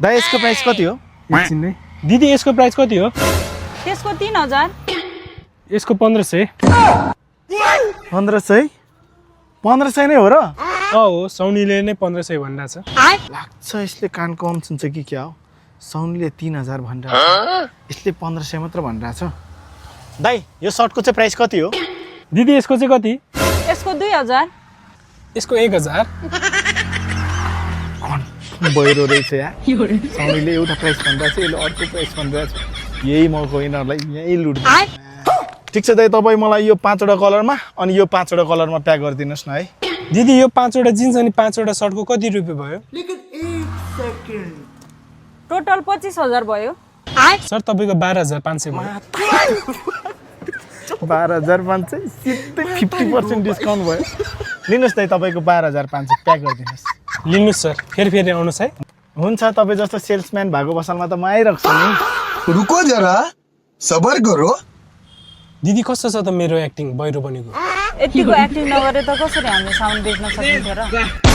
दाइ यसको प्राइस कति हो? एकछिन है दिदी यसको प्राइस कति हो? त्यसको 3000। यसको 1500। 1500? 1500 नै हो र? हो साउनीले नै 1500 भनिरहेछ। लाग्छ यसले कान कम सुन्छ कि क्या हो। साउनीले 3000 भनिरहेछ, यसले 1500 मात्र भनिरहेछ। दाइ यो सर्टको चाहिँ प्राइस कति हो? दिदी यसको चाहिँ कति? यसको 2000। यसको 1000। बहिरो रहेछ यार। साउनीले एउटा प्राइस भनिरहेछ, यसले अर्को प्राइस भनिरहेछ। यही मौका यिनीहरूलाई यही लुट्छ। ठिक छ दाइ, तपाईँ मलाई यो 5वटा कलरमा अनि यो 5वटा कलरमा प्याक गरिदिनुहोस् न है। दिदी यो 5वटा जिन्स अनि 5वटा सर्टको कति रुपियाँ भयो? टोटल 25000 भयो। सर तपाईँको 12500 भयो। 12500 सिधै 50% डिस्काउन्ट भयो। लिनुहोस् दाइ तपाईँको 12500 प्याक गरिदिनुहोस्। लिनुहोस् सर, फेरि आउनुहोस् है। हुन्छ, तपाईँ जस्तो सेल्सम्यान भएको पसलमा त म आइरहेको छु नि। रुको जरा सबर करो। दिदी कस्तो छ त मेरो एक्टिङ बहिरो बनेको? यतिको एक्टिङ नगरे त कसरी हामी साउन्ड बेच्न सकिन्छ र?